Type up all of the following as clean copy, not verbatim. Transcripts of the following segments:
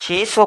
600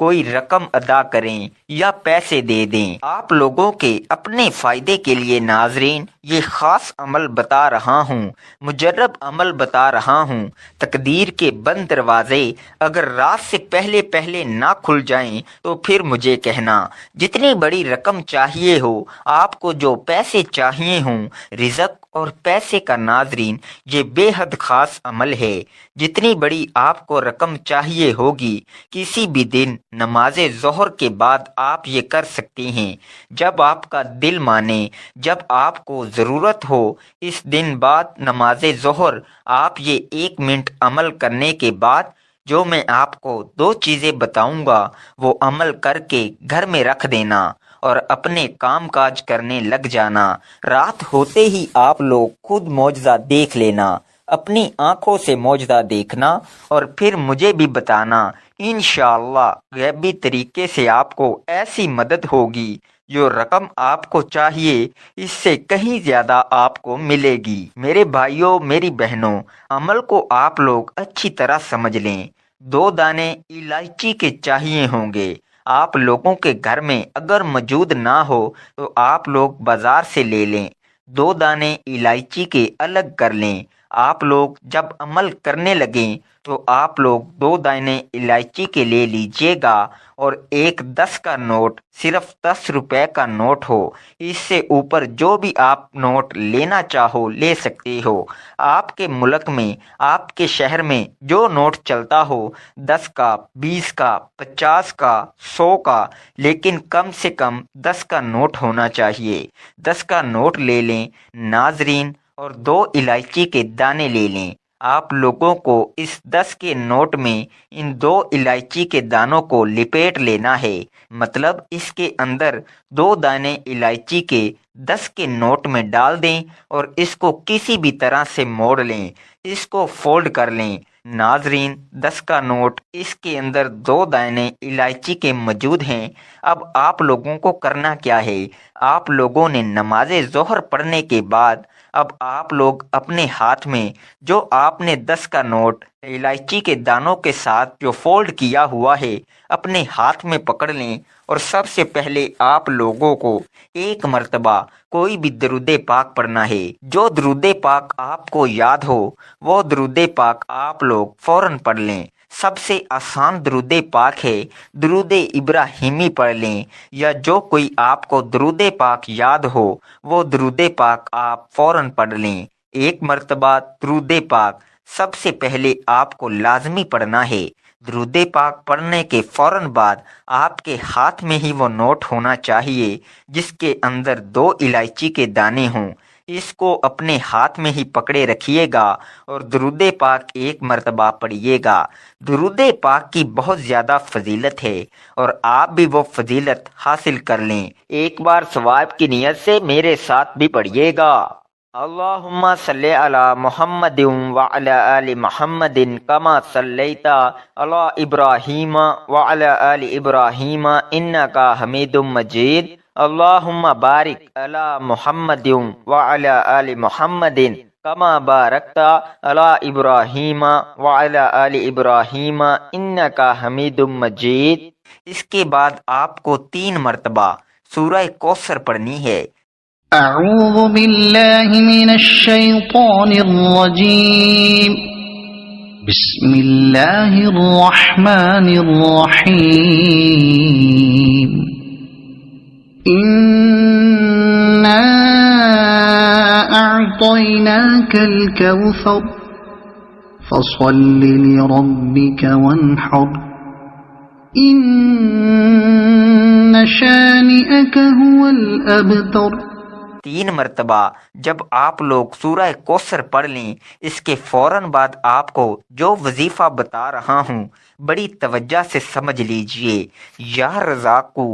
کوئی رقم ادا کریں یا پیسے دے دیں۔ آپ لوگوں کے اپنے فائدے کے لیے ناظرین یہ خاص عمل بتا رہا ہوں، مجرب عمل بتا رہا ہوں۔ تقدیر کے بند دروازے اگر رات سے پہلے پہلے نہ کھل جائیں تو پھر مجھے کہنا، جتنی بڑی رقم چاہیے ہو، آپ کو جو پیسے چاہیے ہوں، رزق اور پیسے کا ناظرین یہ بے حد خاص عمل ہے۔ جتنی بڑی آپ کو رقم چاہیے ہوگی، کسی بھی دن نماز ظہر کے بعد آپ یہ کر سکتے ہیں، جب آپ کا دل مانے، جب آپ کو ضرورت ہو۔ اس دن بعد نماز ظہر آپ یہ 1 منٹ عمل کرنے کے بعد جو میں آپ کو 2 چیزیں بتاؤں گا وہ عمل کر کے گھر میں رکھ دینا اور اپنے کام کاج کرنے لگ جانا۔ رات ہوتے ہی آپ لوگ خود معجزہ دیکھ لینا، اپنی آنکھوں سے معجزہ دیکھنا اور پھر مجھے بھی بتانا۔ انشاءاللہ غیبی طریقے سے آپ کو ایسی مدد ہوگی، جو رقم آپ کو چاہیے اس سے کہیں زیادہ آپ کو ملے گی۔ میرے بھائیوں، میری بہنوں، عمل کو آپ لوگ اچھی طرح سمجھ لیں۔ 2 دانے الائچی کے چاہیے ہوں گے۔ آپ لوگوں کے گھر میں اگر موجود نہ ہو تو آپ لوگ بازار سے لے لیں۔ 2 دانے الائچی کے الگ کر لیں۔ آپ لوگ جب عمل کرنے لگیں تو آپ لوگ 2 دانے الائچی کے لے لیجئے گا اور ایک 10 کا نوٹ، صرف 10 روپے کا نوٹ ہو۔ اس سے اوپر جو بھی آپ نوٹ لینا چاہو لے سکتے ہو۔ آپ کے ملک میں، آپ کے شہر میں جو نوٹ چلتا ہو، 10 کا، 20 کا، 50 کا، 100 کا، لیکن کم سے کم 10 کا نوٹ ہونا چاہیے۔ 10 کا نوٹ لے لیں ناظرین، اور 2 الائچی کے دانے لے لیں۔ آپ لوگوں کو اس 10 کے نوٹ میں ان 2 الائچی کے دانوں کو لپیٹ لینا ہے، مطلب اس کے اندر 2 دانے الائچی کے 10 کے نوٹ میں ڈال دیں اور اس کو کسی بھی طرح سے موڑ لیں، اس کو فولڈ کر لیں۔ ناظرین 10 کا نوٹ، اس کے اندر 2 دانے الائچی کے موجود ہیں۔ اب آپ لوگوں کو کرنا کیا ہے؟ آپ لوگوں نے نماز ظہر پڑھنے کے بعد اب آپ لوگ اپنے ہاتھ میں جو آپ نے 10 کا نوٹ الائچی کے دانوں کے ساتھ جو فولڈ کیا ہوا ہے اپنے ہاتھ میں پکڑ لیں، اور سب سے پہلے آپ لوگوں کو 1 مرتبہ کوئی بھی درود پاک پڑھنا ہے۔ جو درود پاک آپ کو یاد ہو وہ درود پاک آپ لوگ فوراً پڑھ لیں۔ سب سے آسان درود پاک ہے درود ابراہیمی پڑھ لیں، یا جو کوئی آپ کو درود پاک یاد ہو وہ درود پاک آپ فوراً پڑھ لیں۔ 1 مرتبہ درود پاک سب سے پہلے آپ کو لازمی پڑھنا ہے۔ درود پاک پڑھنے کے فوراً بعد آپ کے ہاتھ میں ہی وہ نوٹ ہونا چاہیے جس کے اندر 2 الائچی کے دانے ہوں۔ اس کو اپنے ہاتھ میں ہی پکڑے رکھیے گا اور درود پاک 1 مرتبہ پڑھیے گا۔ درود پاک کی بہت زیادہ فضیلت ہے اور آپ بھی وہ فضیلت حاصل کر لیں۔ ایک بار ثواب کی نیت سے میرے ساتھ بھی پڑھیے گا۔ اللہم صلی علی محمد وعلی آل محمد کما صلیت علی ابراہیم وعلی آل ابراہیم انکا حمید مجید۔ اللہم بارک علی محمد وعلی آل محمد کما بارکت علی ابراہیم وعلی آل ابراہیم انکا حمید مجید۔ اس کے بعد آپ کو 3 مرتبہ سورہ کوثر پڑھنی ہے۔ اعوذ باللہ من الشیطان الرجیم، بسم اللہ الرحمن الرحیم۔ انا اعطیناک الکوثر فصل لربک وانحر ان شانئک هو الابتر۔ 3 مرتبہ جب آپ لوگ سورہ کوثر پڑھ لیں، اس کے فوراً بعد آپ کو جو وظیفہ بتا رہا ہوں بڑی توجہ سے سمجھ لیجئے۔ یا رزاقو،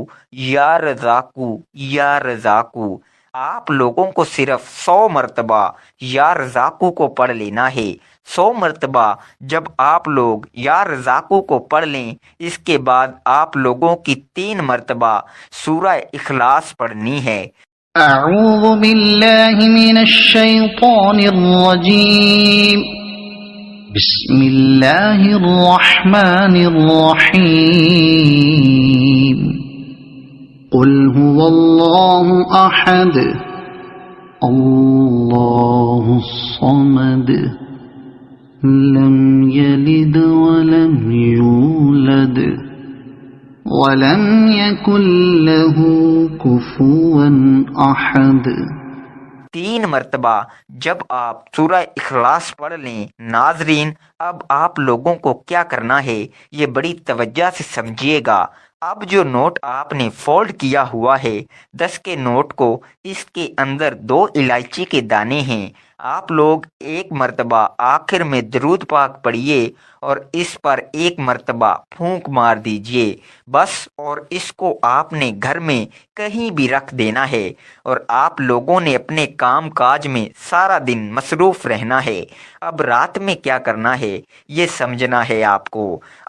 یا رزاقو، یا رزاقو۔ آپ لوگوں کو صرف 100 مرتبہ یا رزاقو کو پڑھ لینا ہے۔ 100 مرتبہ جب آپ لوگ یا رزاقو کو پڑھ لیں، اس کے بعد آپ لوگوں کی 3 مرتبہ سورہ اخلاص پڑھنی ہے۔ اعوذ باللہ من الشیطان الرجیم، بسم اللہ الرحمن الرحیم قل هو اللہ احد اللہ الصمد لم یلد ولم یولد ولم یکن له کفوا احد۔ 3 مرتبہ جب آپ سورہ اخلاص پڑھ لیں۔ ناظرین، اب آپ لوگوں کو کیا کرنا ہے یہ بڑی توجہ سے سمجھیے گا۔ اب جو نوٹ آپ نے فولڈ کیا ہوا ہے 10 کے نوٹ کو، اس کے اندر 2 الائچی کے دانے ہیں۔ آپ لوگ 1 مرتبہ آخر میں درود پاک پڑھیے اور اس پر 1 مرتبہ پھونک مار دیجئے بس، اور اس کو آپ نے گھر میں کہیں بھی رکھ دینا ہے، اور آپ لوگوں نے اپنے کام کاج میں سارا دن مصروف رہنا ہے۔ اب رات میں کیا کرنا ہے یہ سمجھنا ہے آپ کو۔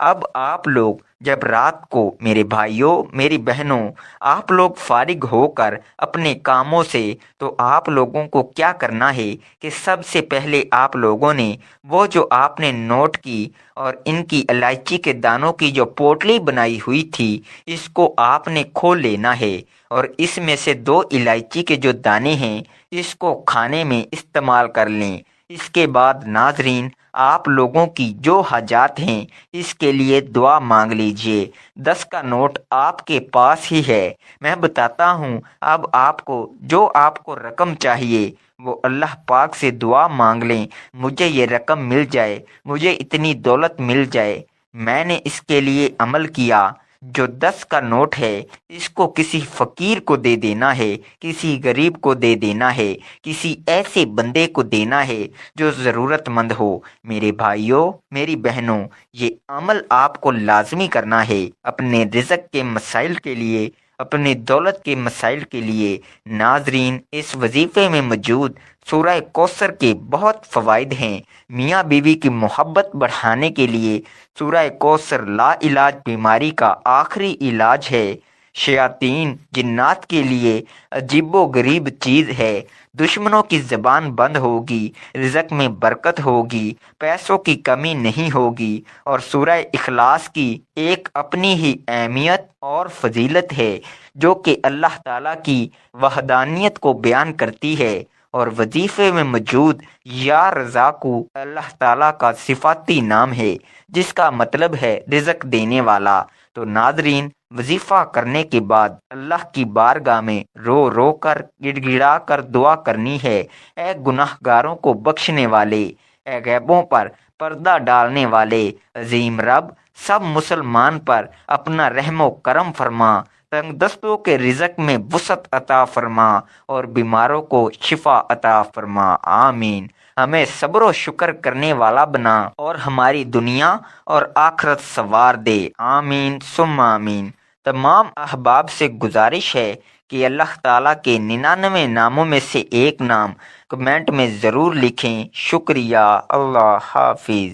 اب آپ لوگ جب رات کو، میرے بھائیوں میری بہنوں، آپ لوگ فارغ ہو کر اپنے کاموں سے، تو آپ لوگوں کو کیا کرنا ہے کہ سب سے پہلے آپ لوگوں نے وہ جو آپ نے نوٹ کی اور ان کی الائچی کے دانوں کی جو پوٹلی بنائی ہوئی تھی، اس کو آپ نے کھول لینا ہے، اور اس میں سے 2 الائچی کے جو دانے ہیں اس کو کھانے میں استعمال کر لیں۔ اس کے بعد ناظرین، آپ لوگوں کی جو حاجات ہیں اس کے لیے دعا مانگ لیجئے۔ 10 کا نوٹ آپ کے پاس ہی ہے، میں بتاتا ہوں۔ اب آپ کو جو آپ کو رقم چاہیے وہ اللہ پاک سے دعا مانگ لیں، مجھے یہ رقم مل جائے، مجھے اتنی دولت مل جائے۔ میں نے اس کے لیے عمل کیا۔ جو 10 کا نوٹ ہے اس کو کسی فقیر کو دے دینا ہے، کسی غریب کو دے دینا ہے، کسی ایسے بندے کو دینا ہے جو ضرورت مند ہو۔ میرے بھائیوں میری بہنوں، یہ عمل آپ کو لازمی کرنا ہے اپنے رزق کے مسائل کے لیے، اپنی دولت کے مسائل کے لیے۔ ناظرین، اس وظیفے میں موجود سورہ کوثر کے بہت فوائد ہیں۔ میاں بیوی کی محبت بڑھانے کے لیے سورہ کوثر لا علاج بیماری کا آخری علاج ہے۔ شیاطین جنات کے لیے عجیب و غریب چیز ہے۔ دشمنوں کی زبان بند ہوگی، رزق میں برکت ہوگی، پیسوں کی کمی نہیں ہوگی، اور سورہ اخلاص کی ایک اپنی ہی اہمیت اور فضیلت ہے جو کہ اللہ تعالیٰ کی وحدانیت کو بیان کرتی ہے۔ اور وظیفے میں موجود یا رزاقو اللہ تعالیٰ کا صفاتی نام ہے جس کا مطلب ہے رزق دینے والا۔ تو ناظرین، وظیفہ کرنے کے بعد اللہ کی بارگاہ میں رو رو کر گڑ گڑا کر دعا کرنی ہے، اے گناہ گاروں کو بخشنے والے، اے غیبوں پر پردہ ڈالنے والے عظیم رب، سب مسلمان پر اپنا رحم و کرم فرما، تنگ دستوں کے رزق میں وسعت عطا فرما، اور بیماروں کو شفا عطا فرما، آمین۔ ہمیں صبر و شکر کرنے والا بنا اور ہماری دنیا اور آخرت سنوار دے، آمین ثم آمین۔ تمام احباب سے گزارش ہے کہ اللہ تعالیٰ کے 99 ناموں میں سے ایک نام کمنٹ میں ضرور لکھیں۔ شکریہ، اللہ حافظ۔